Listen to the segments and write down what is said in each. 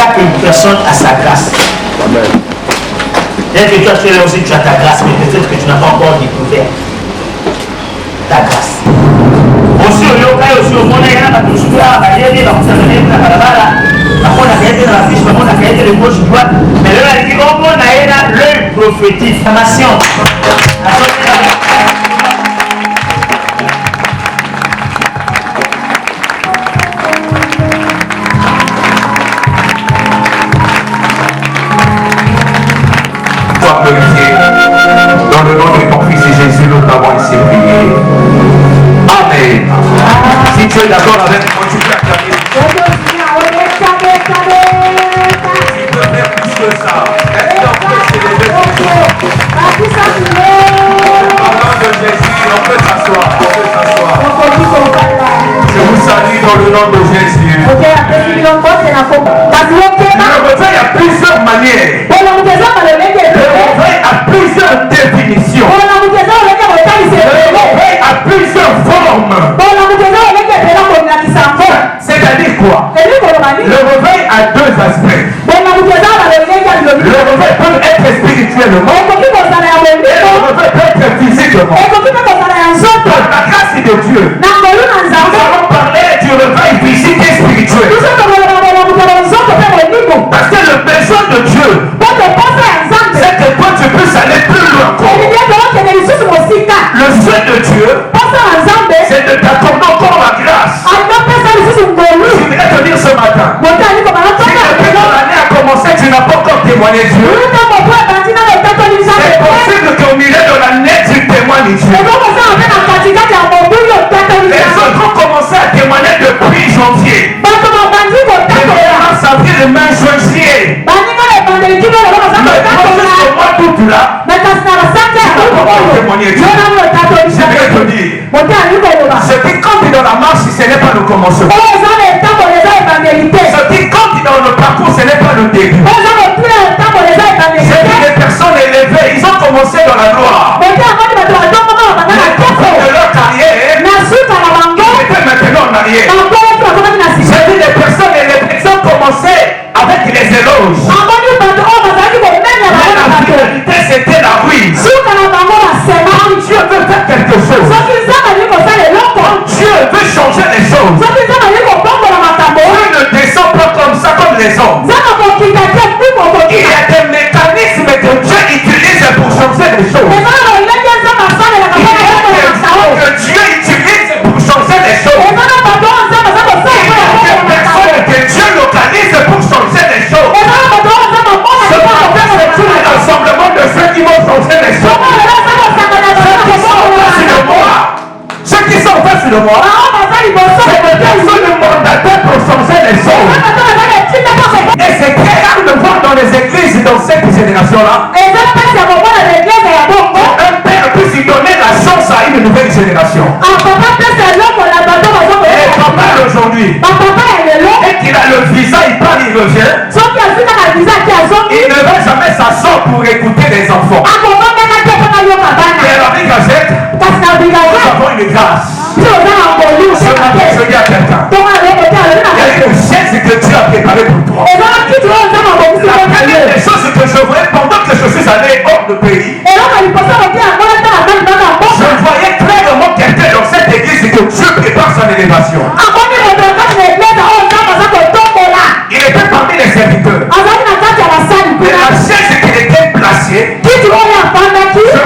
Chaque personne a sa grâce. Dès que toi tu es là aussi, tu as ta grâce, mais peut-être que tu n'as pas encore découvert ta grâce. Aussi, au monde, il y a un peu de choses à faire, il y a un peu de gauche, droite, mais là, il dit, oh, on a l'œil prophétique, formation. Dans le nom de ton Fils Jésus, nous t'avons ici prié. Amen. Si tu es d'accord avec moi, tu peux acclamer. Tu peux faire plus que ça. Est-ce qu'on peut célébrer ce soir? Au nom de Jésus, on peut s'asseoir. On peut s'asseoir. Je vous salue dans le nom de Jésus. Le réveil a plusieurs manières. Le réveil a plusieurs définitions. Le réveil a plusieurs formes. C'est-à-dire quoi? Le réveil a deux aspects. Le réveil peut être spirituellement et le réveil peut être physiquement. Par la grâce de Dieu, nous allons parler du réveil physique et spirituel. Parce que le besoin de Dieu, c'est que toi tu puisses aller plus loin. Le souhait de Dieu, c'est de t'accorder encore la grâce. Je voudrais te dire ce matin, si depuis ton année a commencé, tu n'as pas encore témoigné Dieu, c'est possible qu'au milieu de l'année, tu témoignes Dieu. Les autres ont commencé à témoigner depuis janvier. Mars, avril, mai, juin, juillet. Maintenant, jusqu'au mois d'août là, tu n'as pas encore témoigné Dieu. Je voudrais te dire, ce qui compte dans la marche, ce n'est pas le commencement. Ce qui compte dans le parcours, ce n'est pas le début. C'est que les personnes élevées, ils ont commencé dans la gloire. Mais au fond de leur carrière, ils étaient maintenant en arrière. C'est que les personnes élevées, ils ont commencé avec les éloges. Mais la finalité, c'était la ruine. Quand Dieu veut faire quelque chose, quand Dieu veut changer les choses, Dieu ne descend pas comme ça comme les hommes. Il y a des mécanismes que Dieu utilise pour changer les choses. Il y a des choses que Dieu utilise pour changer les choses. Il y a des personnes que Dieu localise pour changer les choses. Ce matin, c'est tout l'ensemble de ceux qui vont changer les choses. Ceux qui sont en face de moi, c'est des personnes mandatées pour changer les choses. Et c'est très rare de voir dans les églises, dans cette génération-là, un père puisse y donner la chance à une nouvelle génération. Et papa aujourd'hui, et qu'il a le visa, il part, il revient. Il ne va jamais s'asseoir pour écouter les enfants. Et alors, nous avons une grâce. Ce matin, je dis à quelqu'un, il y a une chaise que Dieu a préparée pour toi. La première des choses que je voyais pendant que je suis allé hors de pays, je voyais clairement quelqu'un dans cette église que Dieu prépare son élévation. Il était parmi les serviteurs. Mais la chaise qui était placée, je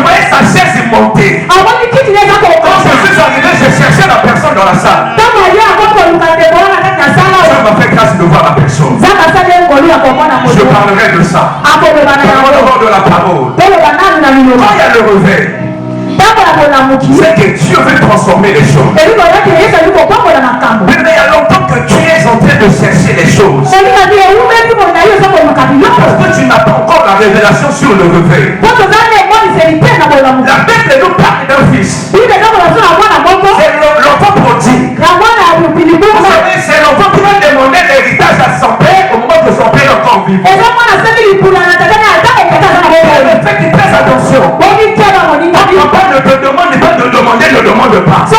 voyais sa chaise monter. Quand je suis arrivé, je cherchais la personne dans la salle. Ça m'a fait grâce de voir la personne. Je parlerai de ça. Parlons de la parole. Quand il y a le réveil, c'est que Dieu veut transformer les choses. Mais il y a longtemps que tu es en train de chercher les choses. Parce que tu n'as pas encore la révélation sur le réveil. La Bible nous parle d'un fils. C'est l'enfant prodigue. Vous savez, c'est l'enfant qui va demander l'héritage à son père au moment que son père est encore vivant. Faites très attention. Quand papa ne te demande pas de demander, ne demande pas. Si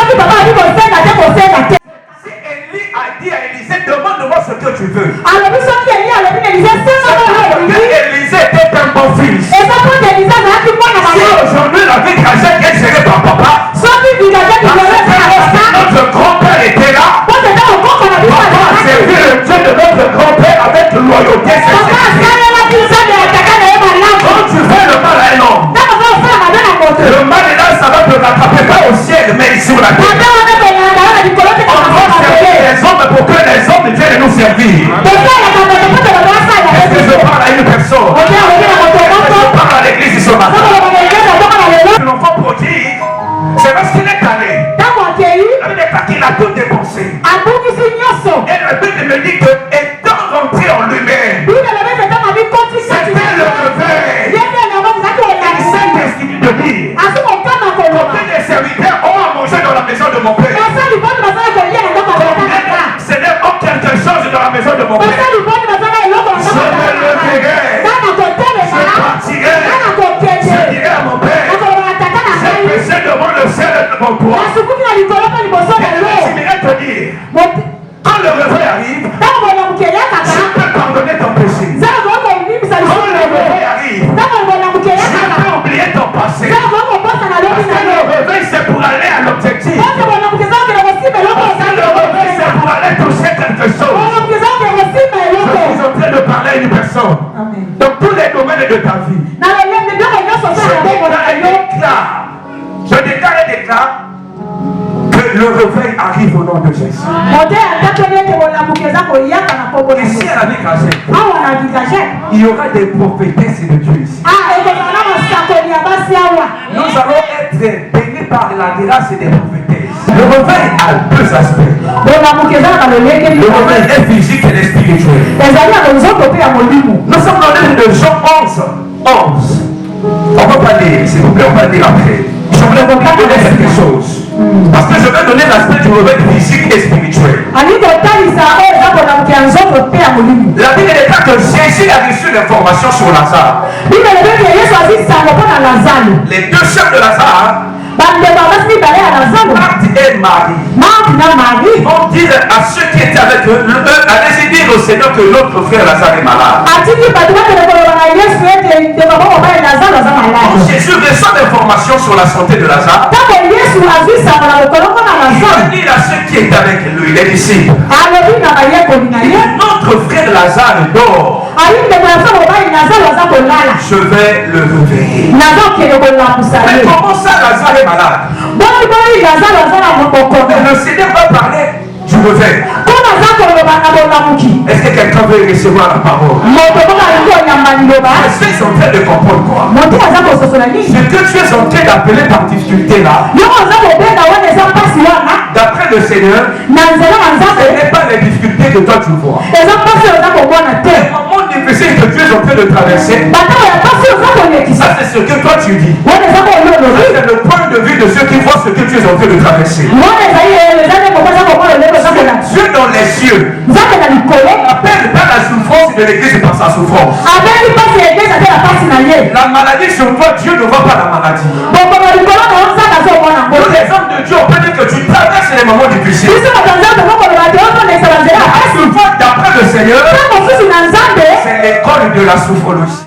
Élie a dit à Élisée, demande-moi ce que tu veux. ôter ses quand tu fais le mal à un homme, le mal est là, ça va te rattraper pas au ciel, mais sur la terre. On doit servir les hommes pour que les hommes viennent nous servir. Est-ce que je parle à une personne? Je parle à l'église ce matin. L'enfant prodigue, c'est parce qu'il est allé. Il est parti, il a tout dépensé. Et le Bible me dit que étant rentré en lui-même, c'était le réveil. Il s'est décidé de dire combien des serviteurs ont à manger dans la maison de mon père. Seigneur, ont quelque chose dans la maison de mon père. Je me leverai. Je partirai. Je dirai à mon père, j'ai péché devant le ciel et devant toi. Et j'aimerais te dire, quand le réveil arrive, tu peux pardonner ton péché. Quand le réveil arrive, tu peux oublier ton passé. Parce que le réveil, c'est pour aller à l'objectif. Parce que le réveil, c'est pour aller toucher quelque chose. Je suis en train de parler à une personne. Dans tous les domaines de ta vie. Je déclare que le réveil arrive au nom de Jésus. Ici à la vie cachée, il y aura des prophétesses de Dieu ici. Nous allons être bénis par la grâce des prophétesses. Le réveil a deux aspects. Le réveil est physique et spirituel. Nous sommes dans le livre de Jean 11. On ne peut pas lire, s'il vous plaît, on va lire après. Je voulais vous donner quelque chose. Parce que je vais donner l'aspect du réveil physique et spirituel. La Bible déclare que Jésus a reçu l'information sur Lazare. Les deux chefs de Lazare, Marthe et Marie, vont dire à ceux qui étaient avec eux, allez-y dire au Seigneur que notre frère Lazare est malade. Jésus reçoit l'information sur la santé de Lazare. Il va dire à ceux qui étaient avec lui, les disciples, notre frère Lazare dort. Je vais le réveiller. Mais comment ça Lazare est malade? Le Seigneur va parler du réveil. Est-ce que quelqu'un veut recevoir la parole? Je suis en train de comprendre quoi? Ce que tu es en train d'appeler par difficulté là, d'après le Seigneur, ce n'est pas les difficultés que toi tu vois. Les moments difficiles que tu es en train de traverser, ça c'est ce que toi tu dis. C'est le point de vue de ceux qui voient ce que tu es en train de traverser. Dieu dans les cieux appelle pas la souffrance de l'église par sa souffrance. La maladie sur toi, Dieu ne voit pas la maladie. Nous les hommes de Dieu, on peut dire que tu traverses les moments difficiles. D'après le Seigneur, c'est l'école de la sophrologie.